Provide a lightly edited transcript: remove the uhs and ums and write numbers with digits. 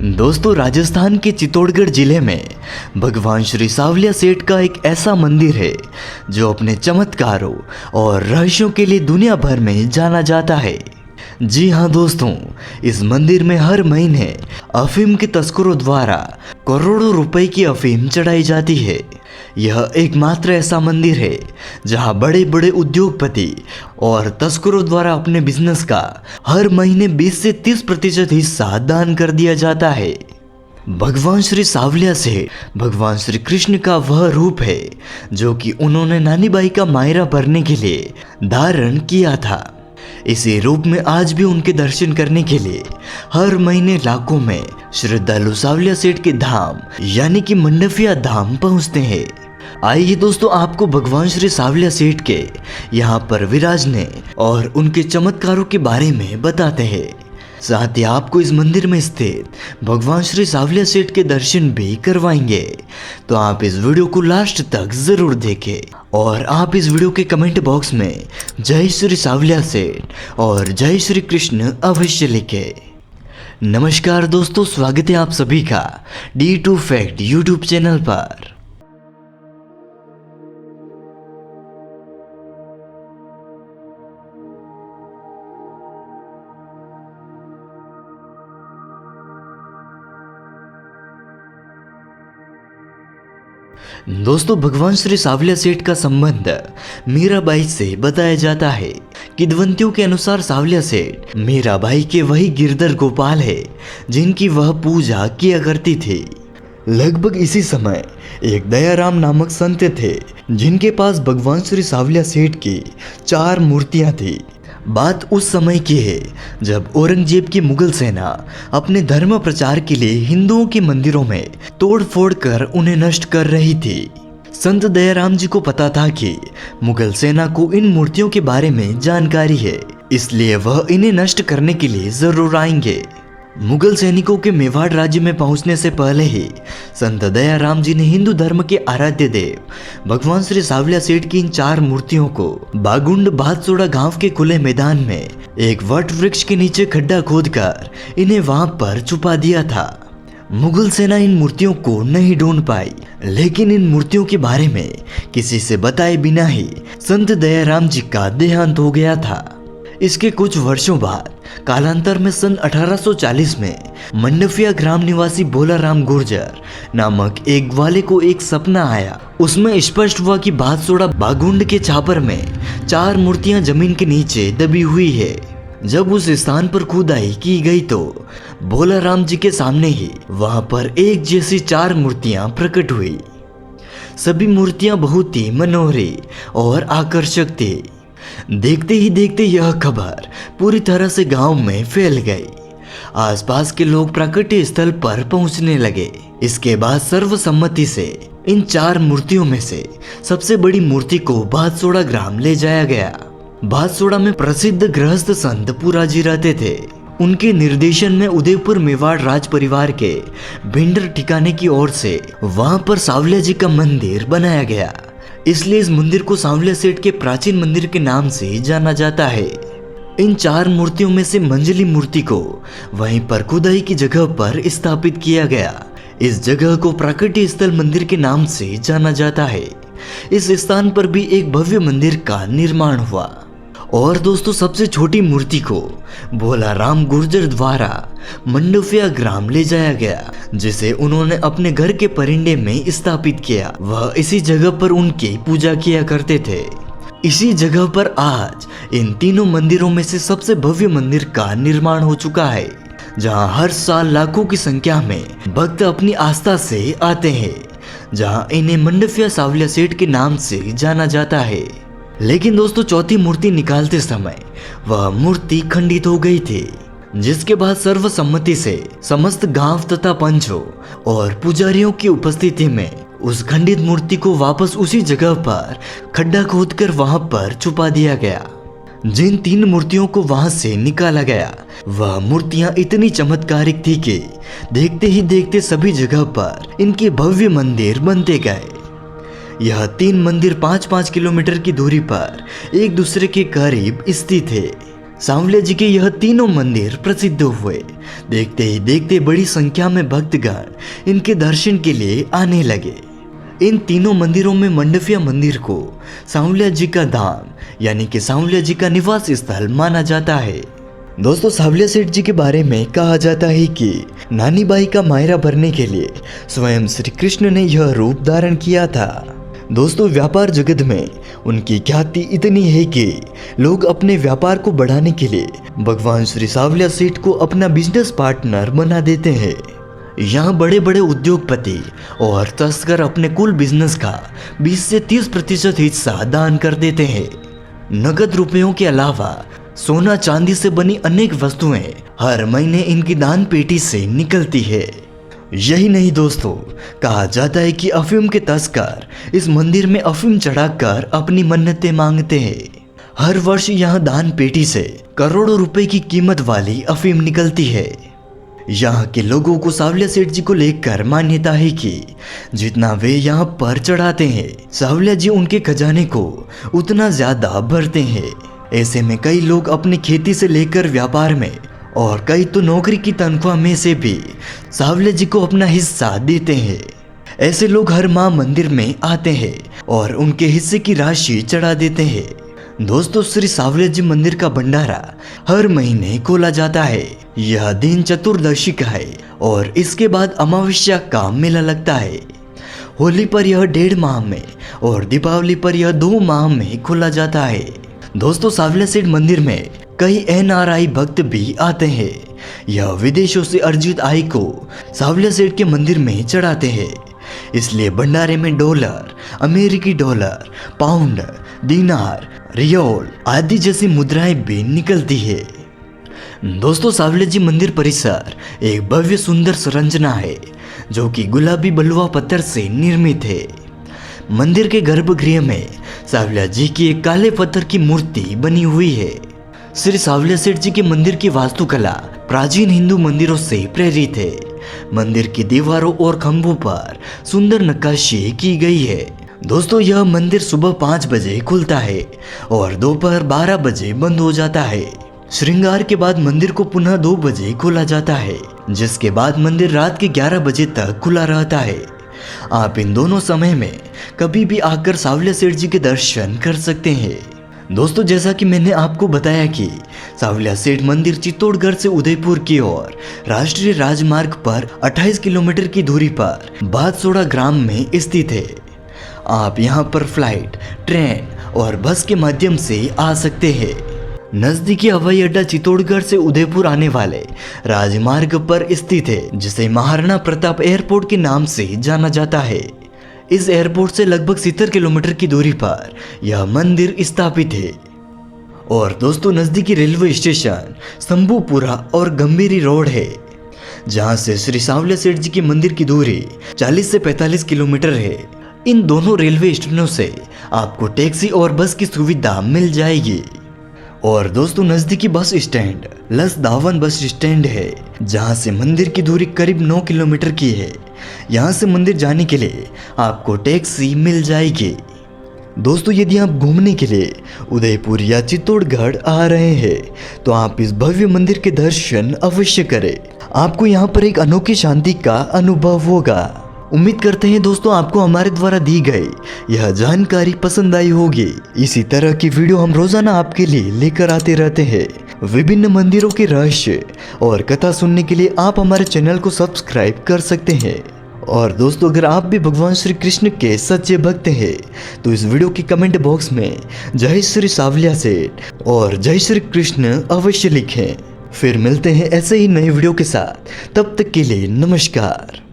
दोस्तों, राजस्थान के चित्तौड़गढ़ जिले में भगवान श्री सावलिया सेठ का एक ऐसा मंदिर है जो अपने चमत्कारों और रहस्यों के लिए दुनिया भर में जाना जाता है। जी हाँ दोस्तों, इस मंदिर में हर महीने अफीम के तस्करों द्वारा करोड़ों रुपए की अफीम चढ़ाई जाती है। यह एकमात्र ऐसा मंदिर है जहां बड़े बड़े उद्योगपति और तस्करों द्वारा अपने बिजनेस का हर महीने 20 से 30% हिस्सा दान कर दिया जाता है। भगवान श्री सावलिया से भगवान श्री कृष्ण का वह रूप है जो कि उन्होंने नानी बाई का मायरा भरने के लिए धारण किया था। इसी रूप में आज भी उनके दर्शन करने के लिए हर महीने लाखों में श्रद्धालु सावलिया सेठ के धाम यानी कि मंडफिया धाम पहुंचते हैं। आइए दोस्तों, आपको भगवान श्री सावलिया सेठ के यहाँ पर विराजने और उनके चमत्कारों के बारे में बताते हैं। साथ ही आपको इस मंदिर में स्थित भगवान श्री सावलिया सेठ के दर्शन भी करवाएंगे। तो आप इस वीडियो को लास्ट तक जरूर देखें और आप इस वीडियो के कमेंट बॉक्स में जय श्री सावलिया सेठ और जय श्री कृष्ण अवश्य लिखें। नमस्कार दोस्तों, स्वागत है आप सभी का D2 फैक्ट यूट्यूब चैनल पर। दोस्तों, भगवान श्री सावलिया सेठ का संबंध मीराबाई से बताया जाता है। किद्वंतियों के अनुसार सावलिया सेठ मीराबाई के वही गिरधर गोपाल है जिनकी वह पूजा किया करती थी। लगभग इसी समय एक दयाराम नामक संत थे जिनके पास भगवान श्री सावलिया सेठ की 4 मूर्तियां थी। बात उस समय की है जब औरंगजेब की मुगल सेना अपने धर्म प्रचार के लिए हिंदुओं के मंदिरों में तोड़फोड़ कर उन्हें नष्ट कर रही थी। संत दयाराम जी को पता था कि मुगल सेना को इन मूर्तियों के बारे में जानकारी है, इसलिए वह इन्हें नष्ट करने के लिए जरूर आएंगे। मुगल सैनिकों के मेवाड़ राज्य में पहुंचने से पहले ही संत दयाराम जी ने हिंदू धर्म के आराध्य देव भगवान श्री सावलिया सेठ की इन 4 मूर्तियों को बागुंड भातसोड़ा गांव के खुले मैदान में एक वट वृक्ष के नीचे खड्डा खोदकर इन्हें वहां पर छुपा दिया था। मुगल सेना इन मूर्तियों को नहीं ढूंढ पाई, लेकिन इन मूर्तियों के बारे में किसी से बताए बिना ही संत दयाराम जी का देहांत हो गया था। इसके कुछ वर्षों बाद कालांतर में सन 1840 में मंडफिया ग्राम निवासी भोलाराम गुर्जर नामक एक ग्वाले को एक सपना आया। उसमें स्पष्ट हुआ कि भातसोड़ा बागुंड के छापर में 4 मूर्तियां जमीन के नीचे दबी हुई है। जब उस स्थान पर खुदाई की गई तो भोलाराम जी के सामने ही वहां पर एक जैसी 4 मूर्तियां प्रकट हुई। सभी मूर्तियां बहुत ही मनोहरी और आकर्षक थी। देखते ही देखते यह खबर पूरी तरह से गांव में फैल गई। आसपास के लोग प्राकट्य स्थल पर पहुंचने लगे। इसके बाद सर्वसम्मति से इन 4 मूर्तियों में से सबसे बड़ी मूर्ति को भातसोड़ा ग्राम ले जाया गया। भातसोड़ा में प्रसिद्ध गृहस्थ संत पुराजी रहते थे। उनके निर्देशन में उदयपुर मेवाड़ राज परिवार के भिंडर ठिकाने की ओर से वहां पर सावलिया जी का मंदिर बनाया गया। इसलिए इस मंदिर को सावलिया सेठ के प्राचीन मंदिर के नाम से जाना जाता है। इन 4 मूर्तियों में से मंजली मूर्ति को वहीं पर खुदाई की जगह पर स्थापित किया गया। इस जगह को प्राकट्य स्थल मंदिर के नाम से जाना जाता है। इस स्थान पर भी एक भव्य मंदिर का निर्माण हुआ। और दोस्तों, सबसे छोटी मूर्ति को भोलाराम गुर्जर द्वारा मंडफिया ग्राम ले जाया गया, जिसे उन्होंने अपने घर के परिंदे में स्थापित किया। वह इसी जगह पर उनकी पूजा किया करते थे। इसी जगह पर आज इन तीनों मंदिरों में से सबसे भव्य मंदिर का निर्माण हो चुका है, जहां हर साल लाखों की संख्या में भक्त अपनी आस्था से आते हैं, जहां इन्हें मंडफिया सावलिया सेठ के नाम से जाना जाता है। लेकिन दोस्तों, चौथी मूर्ति निकालते समय वह मूर्ति खंडित हो गई थी, जिसके बाद सर्वसम्मति से समस्त गांव तथा पंचों और पुजारियों की उपस्थिति में उस खंडित मूर्ति को वापस उसी जगह पर खड्डा खोदकर वहां पर छुपा दिया गया। जिन 3 मूर्तियों को वहां से निकाला गया वह मूर्तियां इतनी चमत्कारिक थी कि देखते ही देखते सभी जगह पर इनके भव्य मंदिर बनते गए। यह 3 मंदिर 5-5 किलोमीटर की दूरी पर एक दूसरे के करीब स्थित है। सांवलिया जी के यह तीनों मंदिर प्रसिद्ध हुए। देखते ही देखते बड़ी संख्या में भक्तगण इनके दर्शन के लिए आने लगे। इन तीनों मंदिरों में मंडफिया मंदिर को सांवलिया जी का धाम यानी कि सांवलिया जी का निवास स्थल माना जाता है। दोस्तों, सांवलिया सेठ जी के बारे में कहा जाता है कि नानी बाई का मायरा भरने के लिए स्वयं श्री कृष्ण ने यह रूप धारण किया था। दोस्तों, व्यापार जगत में उनकी ख्याति इतनी है कि लोग अपने व्यापार को बढ़ाने के लिए भगवान श्री सांवलिया सेठ को अपना बिजनेस पार्टनर बना देते हैं। यहाँ बड़े बड़े उद्योगपति और तस्कर अपने कुल बिजनेस का 20 से 30% हिस्सा दान कर देते हैं। नगद रुपयों के अलावा सोना चांदी से बनी अनेक वस्तुएं हर महीने इनकी दान पेटी से निकलती है। यही नहीं दोस्तों, कहा जाता है कि अफीम के तस्कर इस मंदिर में अफीम चढ़ाकर अपनी मन्नतें मांगते हैं। हर वर्ष यहाँ दान पेटी से करोड़ों रुपए की कीमत वाली अफीम निकलती है। यहाँ के लोगों को सांवलिया सेठ जी को लेकर मान्यता है कि जितना वे यहाँ पर चढ़ाते हैं, सांवलिया जी उनके खजाने को उतना ज्यादा भरते हैं। ऐसे में कई लोग अपनी खेती से लेकर व्यापार में और कई तो नौकरी की तनख्वाह में से भी सांवलिया जी को अपना हिस्सा देते हैं। ऐसे लोग हर माह मंदिर में आते हैं और उनके हिस्से की राशि चढ़ा देते हैं। दोस्तों, श्री सांवलिया जी मंदिर का भंडारा हर महीने खोला जाता है। यह दिन चतुर्दशी का है और इसके बाद अमावस्या का मेला लगता है। होली पर यह 1.5 माह में और दीपावली पर यह 2 माह में खोला जाता है। दोस्तों, सांवलिया सेठ मंदिर में कई NRI भक्त भी आते हैं। यह विदेशों से अर्जित आय को सांवलिया सेठ के मंदिर में चढ़ाते हैं। इसलिए भंडारे में डॉलर, अमेरिकी डॉलर, पाउंड, दिनार, रियोल आदि जैसी मुद्राएं भी निकलती है। दोस्तों, सांवलिया जी मंदिर परिसर एक भव्य सुंदर संरचना है जो कि गुलाबी बलुआ पत्थर से निर्मित है। मंदिर के गर्भगृह में सांवलिया जी की एक काले पत्थर की मूर्ति बनी हुई है। श्री सांवलिया सेठ जी के मंदिर की वास्तुकला प्राचीन हिंदू मंदिरों से प्रेरित है। मंदिर की दीवारों और खंभों पर सुंदर नक्काशी की गई है। दोस्तों, यह मंदिर सुबह 5 बजे खुलता है और दोपहर 12 बजे बंद हो जाता है। श्रृंगार के बाद मंदिर को पुनः 2 बजे खोला जाता है, जिसके बाद मंदिर रात के 11 बजे तक खुला रहता है। आप इन दोनों समय में कभी भी आकर सांवलिया सेठ जी के दर्शन कर सकते हैं। दोस्तों, जैसा कि मैंने आपको बताया कि सांवलिया सेठ मंदिर चित्तौड़गढ़ से उदयपुर की ओर राष्ट्रीय राजमार्ग पर 28 किलोमीटर की दूरी पर बादसोड़ा ग्राम में स्थित है। आप यहां पर फ्लाइट, ट्रेन और बस के माध्यम से आ सकते हैं। नजदीकी हवाई अड्डा चित्तौड़गढ़ से उदयपुर आने वाले राजमार्ग पर स्थित है, जिसे महाराणा प्रताप एयरपोर्ट के नाम से जाना जाता है। इस एयरपोर्ट से लगभग 70 किलोमीटर की दूरी पर यह मंदिर स्थापित है। और दोस्तों, नजदीकी रेलवे स्टेशन शंभूपुरा और गंभीरी रोड है, जहां से श्री सांवलिया सेठ जी के मंदिर की दूरी 40 से 45 किलोमीटर है। इन दोनों रेलवे स्टेशनों से आपको टैक्सी और बस की सुविधा मिल जाएगी। और दोस्तों, नजदीकी बस स्टैंड लसदावन बस स्टैंड है, जहां से मंदिर की दूरी करीब 9 किलोमीटर की है। यहां से मंदिर जाने के लिए आपको टैक्सी मिल जाएगी। दोस्तों, यदि आप घूमने के लिए उदयपुर या चित्तौड़गढ़ आ रहे हैं तो आप इस भव्य मंदिर के दर्शन अवश्य करें। आपको यहाँ पर एक अनोखी शांति का अनुभव होगा। उम्मीद करते हैं दोस्तों आपको हमारे द्वारा दी गई यह जानकारी पसंद आई होगी। इसी तरह की वीडियो हम रोजाना आपके लिए लेकर आते रहते हैं। विभिन्न मंदिरों के रहस्य और कथा सुनने के लिए आप हमारे चैनल को सब्सक्राइब कर सकते हैं। और दोस्तों, अगर आप भी भगवान श्री कृष्ण के सच्चे भक्त हैं तो इस वीडियो के कमेंट बॉक्स में जय श्री सांवलिया सेठ और जय श्री कृष्ण अवश्य लिखें। फिर मिलते हैं ऐसे ही नए वीडियो के साथ। तब तक के लिए नमस्कार।